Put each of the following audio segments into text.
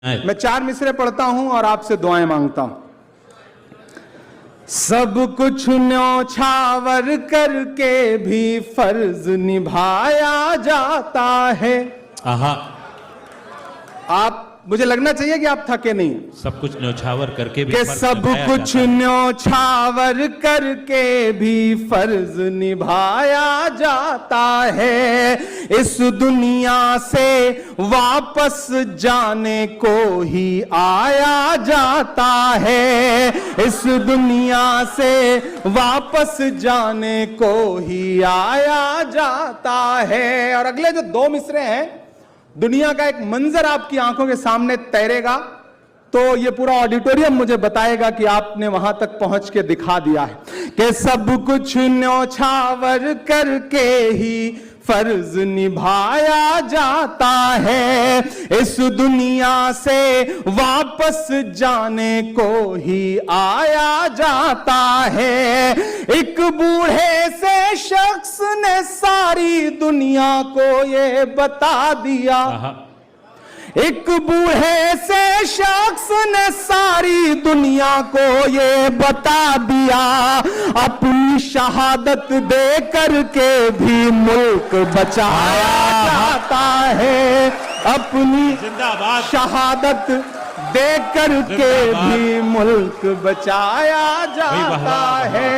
मैं 4 मिसरे पढ़ता हूं और आपसे दुआएं मांगता हूं। सब कुछ न्योछावर करके भी फर्ज निभाया जाता है। आहा, आप मुझे लगना चाहिए कि आप थके नहीं। सब कुछ न्योछावर करके भी कि फर्ज सब निभाया कुछ जाता है। न्योछावर करके भी फर्ज निभाया जाता है। इस दुनिया से वापस जाने को ही आया जाता है। इस दुनिया से वापस जाने को ही आया जाता है। और अगले जो 2 मिसरे हैं, दुनिया का एक मंजर आपकी आंखों के सामने तैरेगा तो ये पूरा ऑडिटोरियम मुझे बताएगा कि आपने वहां तक पहुंच के दिखा दिया है। कि सब कुछ न्योछावर करके ही फर्ज निभाया जाता है। इस दुनिया से वापस जाने को ही आया जाता है। एक बूढ़े से शख्स ने सारी दुनिया को ये बता दिया। आहा, एक बूढ़े से शख्स ने सारी दुनिया को ये बता दिया। अपनी शहादत दे करके भी मुल्क बचाया जाता है। अपनी जिंदाबाद। शहादत दे करके जिंदाबाद। भी मुल्क बचाया जाता है।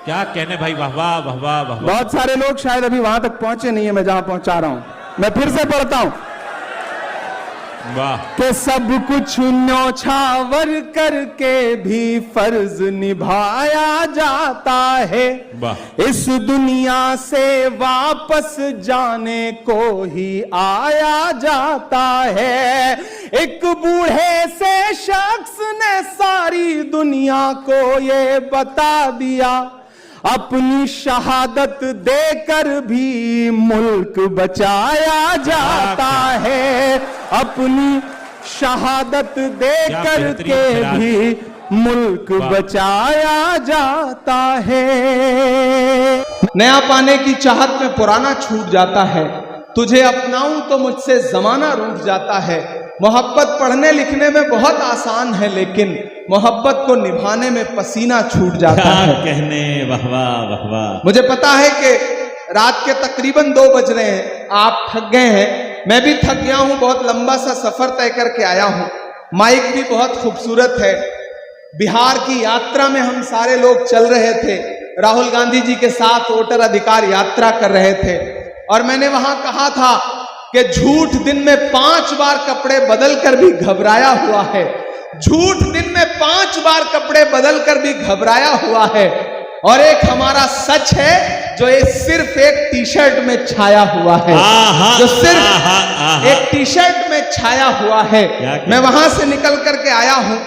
क्या कहने भाई, वाह वाह वाह वाह वाह। बहुत सारे लोग शायद अभी वहां तक पहुंचे नहीं है मैं जहां पहुंचा रहा हूं। मैं फिर से पढ़ता हूं वाह, कि सब कुछ न्योछावर करके भी फर्ज निभाया जाता है। वाह। इस दुनिया से वापस जाने को ही आया जाता है। एक बूढ़े से शख्स ने सारी दुनिया को ये बता दिया। अपनी शहादत देकर भी मुल्क बचाया जाता है। अपनी शहादत देकर के भी मुल्क बचाया जाता है। नया पाने की चाहत में पुराना छूट जाता है। तुझे अपनाऊं तो मुझसे जमाना रूठ जाता है। मोहब्बत पढ़ने लिखने में बहुत आसान है, लेकिन मोहब्बत को निभाने में पसीना छूट जाता क्या है। कहने, वाह वाह वाह वाह। मुझे पता है कि रात के तकरीबन 2 बज रहे हैं, आप थक गए हैं, मैं भी थक गया हूं। बहुत लंबा सा सफर तय करके आया हूं। माइक भी बहुत खूबसूरत है। बिहार की यात्रा में हम सारे लोग चल रहे थे। राहुल गांधी जी के साथ वोटर अधिकार यात्रा कर रहे थे और मैंने वहां कहा था कि झूठ दिन में 5 बार कपड़े बदल कर भी घबराया हुआ है। झूठ दिन में 5 बार कपड़े बदल कर भी घबराया हुआ है। और एक हमारा सच है जो ये सिर्फ एक टी-शर्ट में छाया हुआ है। जो सिर्फ एक टी-शर्ट में छाया हुआ है। मैं वहां से निकल करके आया हूं।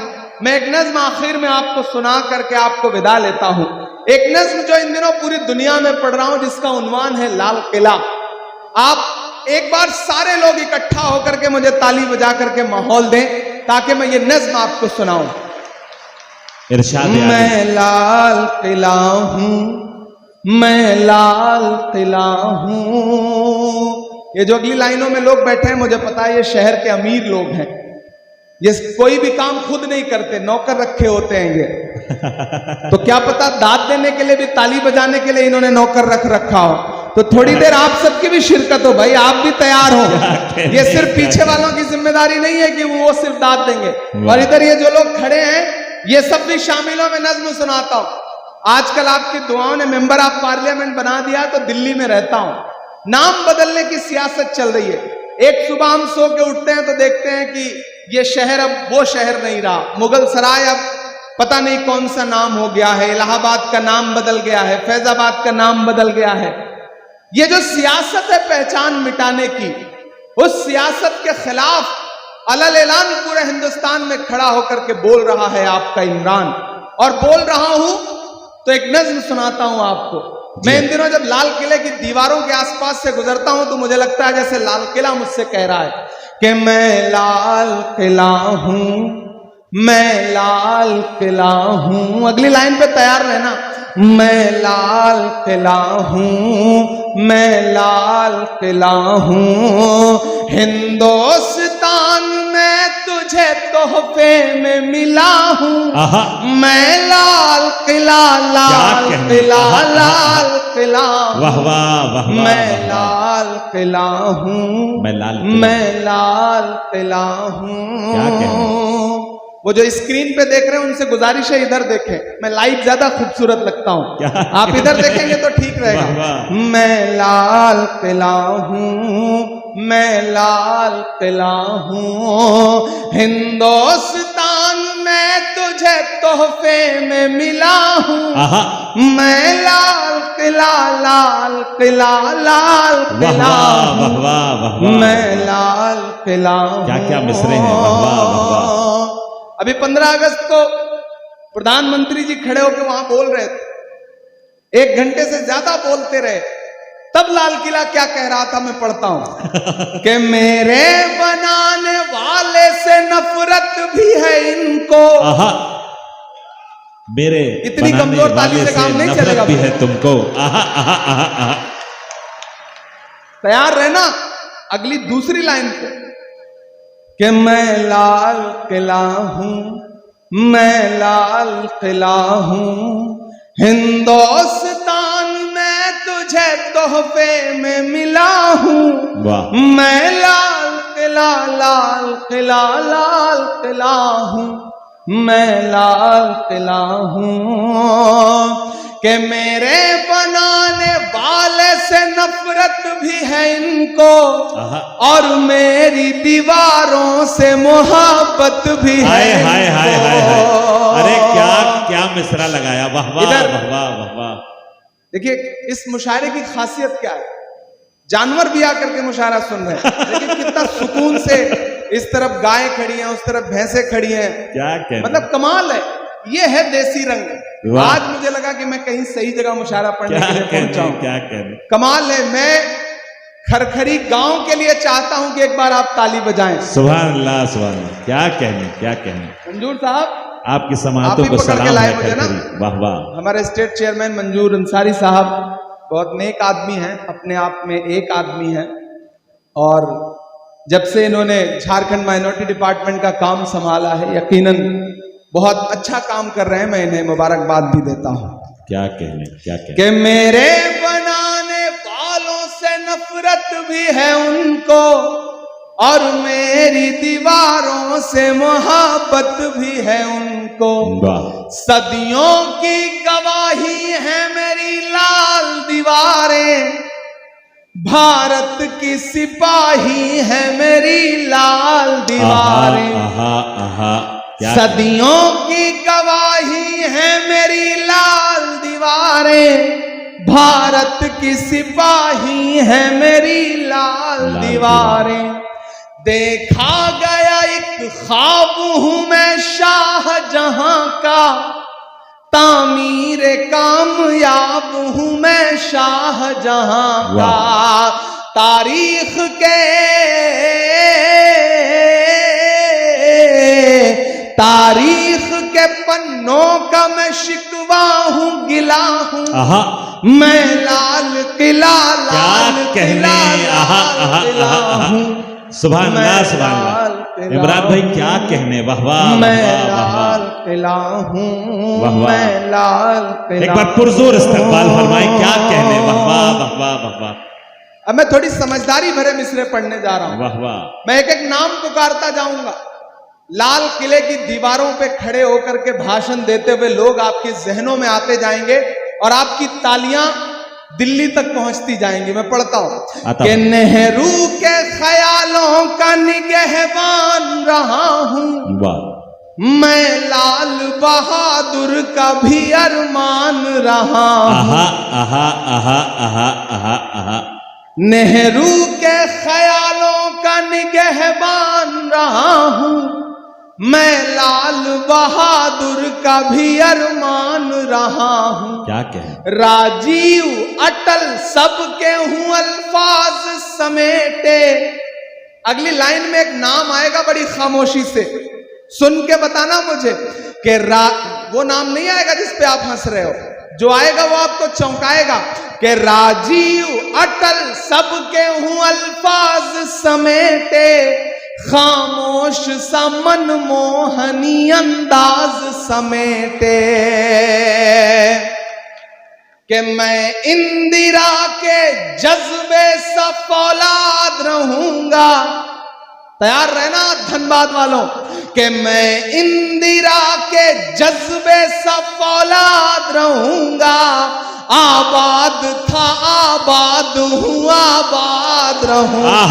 मैं एक नज्म आखिर में आपको सुना करके आपको विदा लेता हूं। एक नज्म जो इन दिनों पूरी दुनिया में पढ़ रहा हूं, जिसका उन्वान है लाल किला। आप एक बार सारे लोग इकट्ठा होकर के मुझे ताली बजा करके माहौल दें ताकि मैं ये नज्म आपको सुनाऊं। इरशाद मैं लाल किला हूं, मैं लाल किला हूं। ये जो अगली लाइनों में लोग बैठे हैं, मुझे पता है ये शहर के अमीर लोग हैं। ये कोई भी काम खुद नहीं करते, नौकर रखे होते हैं ये। तो क्या पता दाद देने के लिए भी, ताली बजाने के लिए इन्होंने नौकर रख रखा हो। तो थोड़ी देर आप सबकी भी शिरकत हो भाई, आप भी तैयार हो। ये सिर्फ पीछे वालों की जिम्मेदारी नहीं है कि वो सिर्फ दाद देंगे। और इधर ये जो लोग खड़े हैं, ये सब भी शामिल हो। मैं नज्म सुनाता हूं। आजकल आपकी दुआओं ने मेंबर ऑफ पार्लियामेंट बना दिया, तो दिल्ली में रहता हूं। नाम बदलने की सियासत चल रही है। एक सुबह हम सो के उठते हैं तो देखते हैं कि ये शहर अब वो शहर नहीं रहा। मुगल सराय अब पता नहीं कौन सा नाम हो गया है। इलाहाबाद का नाम बदल गया है, फैजाबाद का नाम बदल गया है। ये जो सियासत है पहचान मिटाने की, उस सियासत के खिलाफ अलल ऐलान पूरे हिंदुस्तान में खड़ा होकर के बोल रहा है आपका इमरान। और बोल रहा हूं तो एक नज्म सुनाता हूं आपको। मैं इन दिनों जब लाल किले की दीवारों के आसपास से गुजरता हूं तो मुझे लगता है जैसे लाल किला मुझसे कह रहा है कि मैं लाल किला हूं, मैं लाल किला हूं। अगली लाइन पे तैयार रहना। मैं लाल किला हूँ, मैं लाल किला हूँ, हिंदुस्तान में तुझे तोहफे में मिला हूँ। आहा, मैं लाल किला, लाल कहने? किला, आहा, लाल किला, वाह वाह वाह वाह, मैं वाह, वाह। लाल किला हूँ, मैं लाल किला। मैं लाल किला हूँ। क्या कहने? वो जो स्क्रीन पे देख रहे हैं उनसे गुजारिश है इधर देखें, मैं लाइव ज्यादा खूबसूरत लगता हूँ। क्या? आप इधर देखेंगे तो ठीक वाह, रहेगा। वाह। मैं लाल किला हूँ, मैं लाल किला हूँ, हिंदुस्तान में तुझे तोहफे में मिला हूँ। आहा, मैं लाल किला, लाल किला, लाल वाह किला वाह हूँ, वाह वाह वाह वाह। मैं लाल किला हूँ। क्या क्या मिसरे हैं, वाह वाह वाह वाह। अभी 15 अगस्त को प्रधानमंत्री जी खड़े होकर वहां बोल रहे थे, 1 घंटे से ज्यादा बोलते रहे। तब लाल किला क्या कह रहा था, मैं पढ़ता हूं कि मेरे बनाने वाले से नफरत भी है इनको। आहा, मेरे इतनी बनाने कमजोर ताली वाले से काम नहीं नफरत चलेगा। भी है तुमको। आहा आहा आहा आहा। तैयार रहना अगली दूसरी लाइन पे कि मैं लाल किला हूं, मैं लाल किला हूं, हिंदुस्तान में तुझे तोहफे में मिला हूं। वाह, मैं लाल किला, लाल किला, लाल किला हूं, मैं लाल किला हूं, कि मेरे बनाने वाले से नफरत भी है इनको, आहा। और मेरी दीवारों से मोहब्बत भी है। हाय हाय हाय हाय हाय। इनको। अरे क्या क्या मिसरा लगाया, वाह वाह इधर- वाह वाह वाह वाह। देखिए इस मुशायरे की खासियत क्या है, जानवर भी आकर के मुशायरा सुन रहे हैं, लेकिन कितना सुकून से इस तरफ गाय खड़ी हैं, उस तरफ भैंसे खड़ी हैं, क्या कहना, मतलब कमाल है। ये है देसी रंग। वाह। आज मुझे लगा कि मैं कहीं सही जगह मुशायरा पढ़ने क्या के लिए पहुंचा कहने, हूं। क्या कहने। कमाल है। मैं खरखरी गांव के लिए चाहता हूं कि एक बार आप ताली बजाएं। सुभान अल्लाह सुभान अल्लाह। क्या कहने, क्या कहने। मंजूर साहब आपकी आप समातों ही को पकड़ के सलाम लाए है मुझे ना। खरखरी। वाह वाह। हमारे स्टेट चेयरमैन मंजूर अंसारी साहब बहुत नेक आदमी हैं, अपने आप में एक आदमी हैं, और जब से इन्होंने झारखंड माइनॉरिटी डिपार्टमेंट का काम संभाला है यकीनन बहुत अच्छा काम कर रहे हैं। मैं इन्हें मुबारकबाद भी देता हूं। क्या कहने, क्या कहने। कि मेरे बनाने वालों से नफरत भी है उनको, और मेरी दीवारों से मोहब्बत भी है उनको। वाह, सदियों की गवाही है मेरी लाल दीवारें, भारत की सिपाही है मेरी लाल आहा दीवारें। आहा आहा। क्या सदियों की गवाही है मेरी लाल दीवारें, भारत की सिपाही है मेरी लाल लाल दीवारें। देखा गया एक ख्वाब हूं मैं शाहजहां का, तामीर कामयाब हूं मैं शाहजहां का। तारीख के पन्नों का मैं शिकवा हूं, गिला हूं। आहा, मैं लाल किला, लाल क्या किला, कहने। आहा आहा लाल किला आहा आहा। हूं। सुभान अल्लाह मैं सुभान अल्लाह। लाल किला इमरान भाई क्या हूं। कहने, वाह वाह मैं वाह वाह वाह। लाल किला हूं, वाह वाह। मैं लाल किला। एक बार पुरजोर इस्तकबाल फरमाए, क्या कहने, वाह वाह वाह वाह वाह वाह। अब मैं थोड़ी समझदारी भरे मिसरे पढ़ने जा रहा हूं। वाह वाह। मैं एक एक नाम पुकारता जाऊंगा। लाल किले की दीवारों पे खड़े होकर के भाषण देते हुए लोग आपके जहनों में आते जाएंगे और आपकी तालियां दिल्ली तक पहुंचती जाएंगी। मैं पढ़ता हूं कि नेहरू के ख्यालों का निगहबान रहा हूं, वाह, मैं लाल बहादुर का भी अरमान रहा हूं। आहा आहा आहा आहा आहा आहा। नेहरू के ख्यालों का निगहबान रहा हूं, मैं लाल बहादुर का भी अरमान रहा हूं। क्या कहें। राजीव अटल सबके हूं अल्फाज समेटे। अगली लाइन में एक नाम आएगा बड़ी खामोशी से, सुन के बताना मुझे कि वो नाम नहीं आएगा जिस पे आप हंस रहे हो। जो आएगा वो आपको चौंकाएगा कि राजीव अटल सबके हूं अल्फाज समेटे, खामोश सा मनमोहनी अंदाज समेटे, कि मैं इंदिरा के जज्बे सा फौलाद रहूंगा। तैयार रहना धनबाद वालों, कि मैं इंदिरा के जज्बे सा फौलाद रहूंगा। आबाद था आबाद हूं आबाद रहूंगा।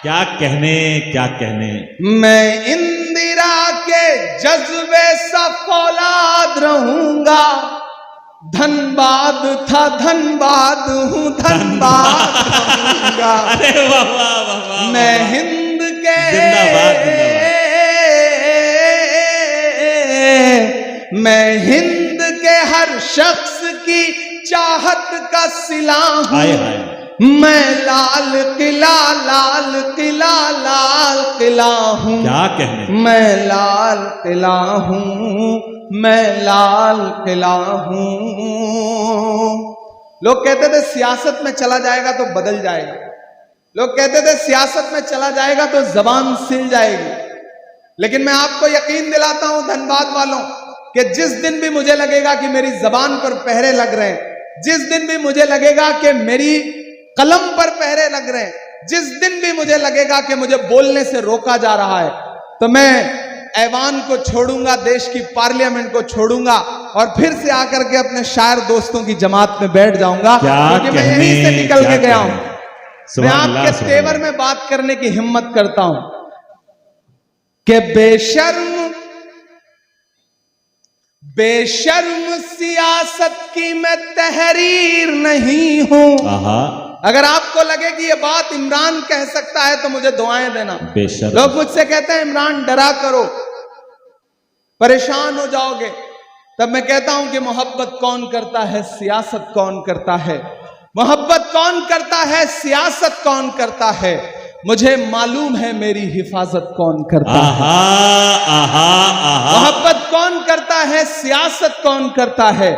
क्या कहने, क्या कहने। मैं इंदिरा के जज्बे सा फौलाद रहूंगा। धनबाद था धनबाद हूं धनबाद रहूंगा। अरे वाह वाह वाह वाह। मैं हिंद के जिंदाबाद, मैं हिंद के हर शख्स की चाहत का सिला हूं। हाय हाय। मैं लाल किला लाल किला लाल किला हूं। क्या कहने। मैं लाल किला हूं, मैं लाल किला हूं। लोग कहते थे सियासत में चला जाएगा तो बदल जाएगा। लोग कहते थे सियासत में चला जाएगा तो जबान सिल जाएगी। लेकिन मैं आपको यकीन दिलाता हूं धनबाद वालों कि जिस दिन भी मुझे लगेगा कि मेरी जबान पर पहरे लग रहे हैं, जिस दिन भी मुझे लगेगा कि मेरी कलम पर पहरे लग रहे हैं, जिस दिन भी मुझे लगेगा कि मुझे बोलने से रोका जा रहा है, तो मैं ऐवान को छोड़ूंगा, देश की पार्लियामेंट को छोड़ूंगा और फिर से आकर के अपने शायर दोस्तों की जमात में बैठ जाऊंगा, क्योंकि मैं यहीं से निकल के गया हूं। मैं आपके तेवर में बात करने की हिम्मत करता हूं कि बेशर्म सियासत की मैं तहरीर नहीं हूं। अगर आपको लगे कि ये बात इमरान कह सकता है तो मुझे दुआएं देना। लोग मुझसे कहते हैं इमरान डरा करो, परेशान हो जाओगे। तब मैं कहता हूं कि मोहब्बत कौन करता है, सियासत कौन करता है। मोहब्बत कौन करता है, सियासत कौन करता है। मुझे मालूम है मेरी हिफाजत कौन करता है। मोहब्बत कौन करता है, सियासत कौन करता है।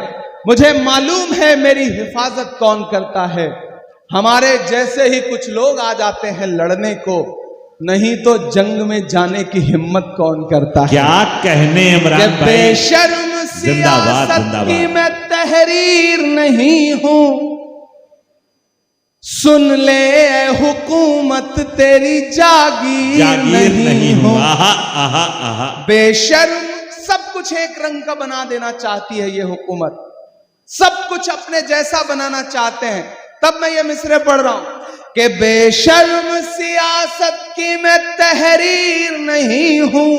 मुझे मालूम है मेरी हिफाजत कौन करता है। हमारे जैसे ही कुछ लोग आ जाते हैं लड़ने को, नहीं तो जंग में जाने की हिम्मत कौन करता है। क्या कहने इमरान भाई। बेशर्म सियासत की मैं तहरीर नहीं हूं। सुन ले ए हुकूमत तेरी जागीर नहीं हूं। बेशर्म सब कुछ एक रंग का बना देना चाहती है ये हुकूमत, सब कुछ अपने जैसा बनाना चाहते हैं। तब मैं ये मिसरे पढ़ रहा हूं कि बेशर्म सियासत की मैं तहरीर नहीं हूं।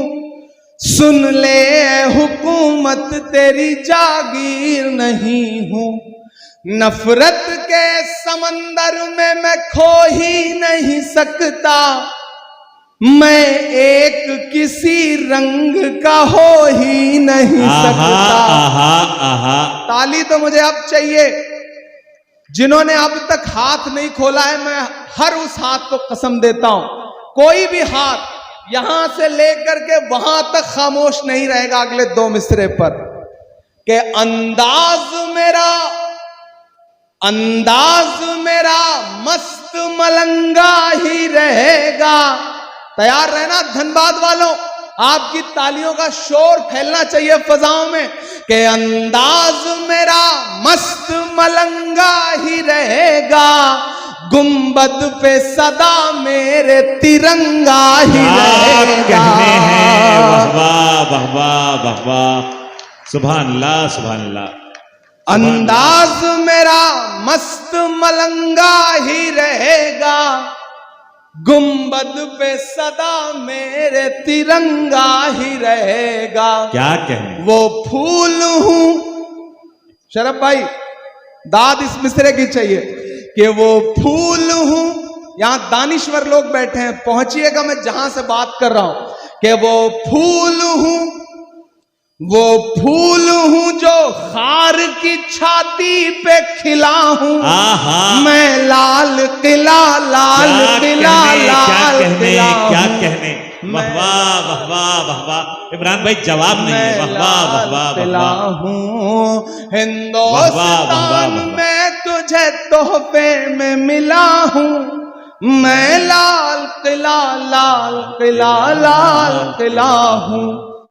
सुन ले ए हुकूमत तेरी जागीर नहीं हूं। नफरत के समंदर में मैं खो ही नहीं सकता। मैं एक किसी रंग का हो ही नहीं सकता। ताली तो मुझे अब चाहिए जिन्होंने अब तक हाथ नहीं खोला है। मैं हर उस हाथ को कसम देता हूं, कोई भी हाथ यहां से लेकर के वहां तक खामोश नहीं रहेगा अगले 2 मिसरे पर, कि अंदाज मेरा मस्त मलंगा ही रहेगा। तैयार रहना धनबाद वालों, आपकी तालियों का शोर फैलना चाहिए फजाओं में कि अंदाज मेरा मस्त मलंगा ही रहेगा। गुंबद पे सदा मेरे तिरंगा ही रहेगा। सुभान अल्लाह, सुभान अल्लाह। अंदाज मेरा मस्त मलंगा ही रहेगा। गुंबद पे सदा मेरे तिरंगा ही रहेगा। क्या कहने। वो फूल हूं, शरफ भाई दाद इस मिसरे की चाहिए कि वो फूल हूं। यहां दानिश्वर लोग बैठे हैं, पहुंचिएगा मैं जहां से बात कर रहा हूं, कि वो फूल हूं जो खार की छाती पे खिला हूं। मैं लाल किला लाल किला लाल किला। क्या कहने। वाह वाह वाह वाह वाह वाह। इमरान भाई जवाब नहीं है। वाह वाह वाह वाह किला वाह। हूँ हिंदुस्तान में तुझे तोहफे में मिला हूँ। मैं लाल किला लाल किला लाल किला हूँ।